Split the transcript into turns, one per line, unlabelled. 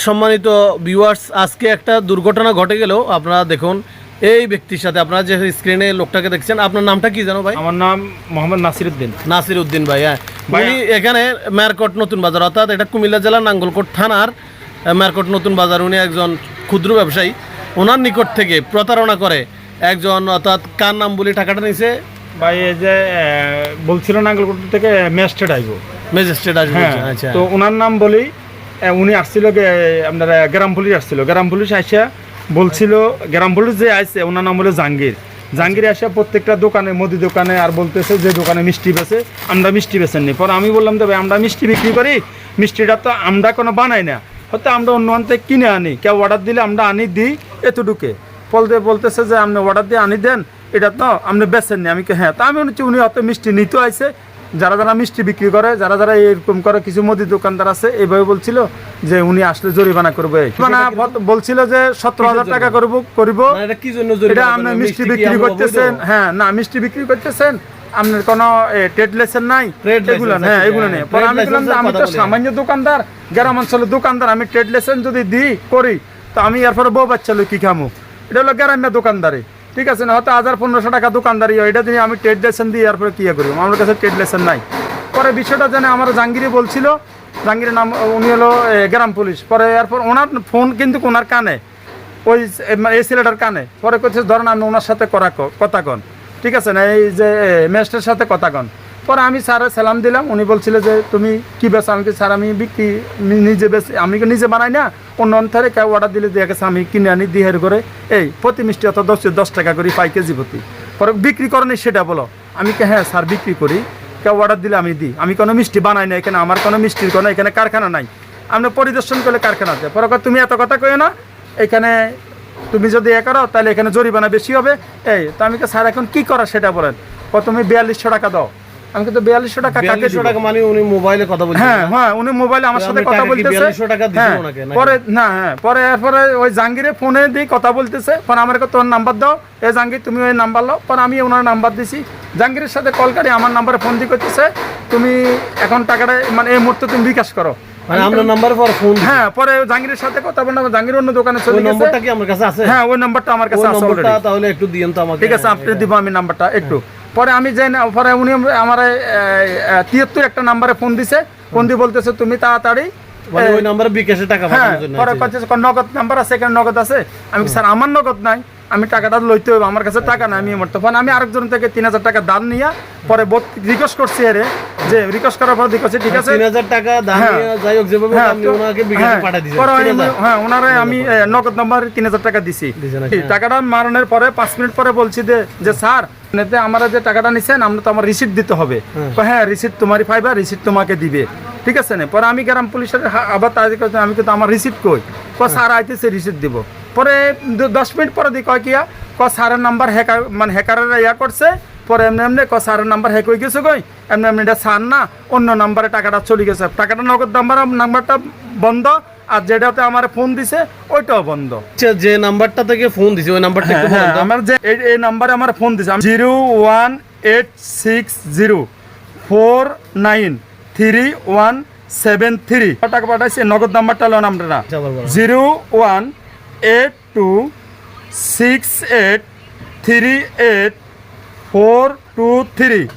সম্মানিত ভিউয়ার্স, আজকে একটা দুর্ঘটনা ঘটে গেল। আপনারা দেখুন এই ব্যক্তির সাথে, আপনারা যে স্ক্রিনে লোকটাকে দেখছেন, আপনার নামটা কি জানো ভাই?
আমার নাম মোহাম্মদ নাসির উদ্দিন।
নাসির উদ্দিন ভাই। হ্যাঁ, উনি এখানে মেরকট নতুন বাজার, অর্থাৎ এটা কুমিল্লা জেলার নাঙ্গলকোট থানার মেরকট নতুন বাজার। উনি একজন ক্ষুদ্র ব্যবসায়ী। ওনার নিকট থেকে প্রতারণা করে একজন, অর্থাৎ কার নাম বলি টাকাটা নিছে
ভাই, এই যে বলছিল নাঙ্গলকোট থেকে ম্যাজিস্ট্রেট আসবো,
ম্যাজিস্ট্রেট আসবে। আচ্ছা,
তো ওনার নাম বলি উনি আসছিল আপনার গ্রাম পুলিশ আসছিল। গ্রাম পুলিশ আসিয়া বলছিল, গ্রাম পুলিশ যে আসছে ওনার নাম হলো জাহাঙ্গীর। জাহাঙ্গীর আসিয়া প্রত্যেকটা দোকানে, মুদি দোকানে আর বলতেছে যে দোকানে মিষ্টি বেছে, আমরা মিষ্টি বেছেননি। পরে আমি বললাম যে ভাই, আমরা মিষ্টি বিক্রি করি, মিষ্টিটা তো আমরা কোনো বানাই না, হয়তো আমরা অন্য থেকে কিনে আনি, কেউ অর্ডার দিলে আমরা আনি দিই এতটুকে। বলতেছে যে আপনি অর্ডার দিয়ে আনি দেন, এটা তো আপনি বেছেননি। আমি হ্যাঁ, তা আমি উনি অত মিষ্টি নিতে আইছে। যারা যারা মিষ্টি বিক্রি করে, যারা যারা এরকম করে, কিছু মুদি দোকানদার আছে, এইভাবে বলছিল যে উনি আসলে জরিমানা করবে। বলছিল যে 17,000 টাকা করবো। এটা আপনি মিষ্টি বিক্রি করতেছেন, হ্যাঁ না মিষ্টি বিক্রি করতেছেন, আপনার কোনো ট্রেড লাইসেন্স নাই, এগুলো হ্যাঁ এগুলো নেই। পরে আমি বললাম যে আমি তো সামান্য দোকানদার, গ্রাম অঞ্চলের দোকানদার, আমি ট্রেড লাইসেন্স যদি দিই করি, তো আমি এরপরে বউ বাচ্চা লই কি খামো? এটা হলো গ্রাম্য দোকানদারি, ঠিক আছে না? হয়তো 1,000-1,500 টাকা দোকানদারি, এটা দিয়ে আমি ট্রেড লাইসেন্স দিই, এরপরে কী করি? আমার কাছে ট্রেড লাইসেন্স নাই। পরে বিষয়টা জানে আমার জাহাঙ্গীরে বলছিল, জাহাঙ্গীরের নাম, উনি হলো গ্রাম পুলিশ। পরে এরপর ওনার ফোন কিন্তু ওনার কানে, ওই এই ছেলেটার কানে। পরে করছে ধরেন আমি ওনার সাথে কথা কন, ঠিক আছে না, এই যে ম্যাজিস্ট্রেটের সাথে কথা কন। পরে আমি স্যারের সালাম দিলাম। উনি বলছিল যে তুমি কি বেছো? আমি কি স্যার আমি বিক্রি নিজে বেছি, আমি কি নিজে বানাই না, অন্য অন্যারে কেউ অর্ডার দিলে দিয়ে গেছে, আমি কিনে আনি দিয়ে করে এই প্রতি মিষ্টি অত 10 টাকা করি পাই কেজি প্রতি। পরে বিক্রি করেনি সেটা বলো? আমি কি হ্যাঁ স্যার বিক্রি করি, কেউ অর্ডার দিলে আমি দিই, আমি কোনো মিষ্টি বানাই না, এখানে আমার কোনো মিষ্টির কোনো এখানে কারখানা নাই, আপনি পরিদর্শন করলে কারখানা আছে। পরে তুমি এত কথা কই না, এখানে তুমি যদি করো তাহলে এখানে জরিমানা বেশি হবে। এই তো আমি স্যার এখন কি করা সেটা বলেন। তুমি 4200 টাকা দাও। আমি কিন্তু 4200 টাকা কাকে দিব?
মানে উনি মোবাইলে কথা বলছেন?
হ্যাঁ হ্যাঁ, উনি মোবাইলে আমার সাথে কথা বলতেছে।
4200 টাকা দিছো নাকি?
পরে না, হ্যাঁ পরে এরপরে ওই জাহাঙ্গীরে ফোনে দিয়ে কথা বলতেছে। পরে আমার তোর নাম্বার দাও, এই জাহাঙ্গীর তুমি ওই নাম্বার দাও। পরে আমি ওনার নাম্বার দিছি, জাহাঙ্গীরের সাথে কল করে আমার নাম্বারে ফোন দিয়ে করতেছে তুমি এখন টাকাটা মানে এই মুহূর্তে তুমি বিকাশ করো।
মানে আমরা নাম্বার পর ফোন,
হ্যাঁ পরে জাহাঙ্গীরের সাথে কথা বললাম, জাহাঙ্গীর অন্য দোকানে চলে গেছে।
নাম্বারটা কি আমার কাছে আছে?
হ্যাঁ ওই নাম্বারটা আমার কাছে আছে অলরেডি।
তাহলে একটু দিয়েন তো আমাকে।
ঠিক আছে, আপনি দিব আমি নাম্বারটা একটু পরে। আমি যাই না, পরে উনি আমার 73 একটা নাম্বারে ফোন দিছে। ফোন দিয়ে বলতেছে তুমি তাড়াতাড়ি
ওই নাম্বারে বিকাশে টাকা পাঠানোর জন্য।
পরে কইতেছে নগদ নাম্বার আছে, এখানে নগদ আছে। আমি স্যার আমার নগদ নাই, আমি টাকাটা লইতে হবে, আমার কাছে টাকা নাই। আমি তখন আমি আরেকজন থেকে 3000 টাকা দান নিয়ে পরে রিকোয়েস্ট করছি এর যে রিকোয়েস্ট করার পর দেখছি ঠিক আছে
3000 টাকা দান নিয়ে যাই হোক যেভাবে আপনি ওনাকে বিকাশে পাঠিয়ে দিয়েছেন।
পরে হ্যাঁ ওনারে আমি নগদ নাম্বার 3000 টাকা দিছি। টাকাটা মারানোর পরে 5 মিনিট পরে বলছি যে স্যার নেতে আমরা যে টাকাটা নিছেন আমরা তো আমার রিসিপ্ট দিতে হবে। হ্যাঁ রিসিপ্ট তোমারই পাইবা, রিসিপ্ট তোমাকে দিবে, ঠিক আছে না? পরে আমি গ্রাম পুলিশের আবার তাই আমি কিন্তু আমার রিসিপ্ট কই? স্যার আইতেছে রিসিপ্ট দিব। পরে 10 মিনিট পরে দিই কয় কিয়া স্যারের নাম্বার হ্যাকার মানে হ্যাকাররা ইয়া করছে। পরে এমনি এমনি স্যারের নাম্বার হ্যাক হয়ে গেছে, কই এমনি এমনি এটা স্যার না, অন্য নাম্বারে টাকাটা চলে গেছে। টাকাটা নগদ নাম্বারটা বন্ধ, আর যেটাতে আমার ফোন দিছে ওইটাও বন্ধ।
যে নাম্বারটা থেকে ফোন দিছে ওই নাম্বারটা একটু বলুন।
আমার যে এই নাম্বারে আমার ফোন দিছে 01860493173 টাকা পাঠাইছে। নগদ নাম্বারটা হলো আমরা 01826838423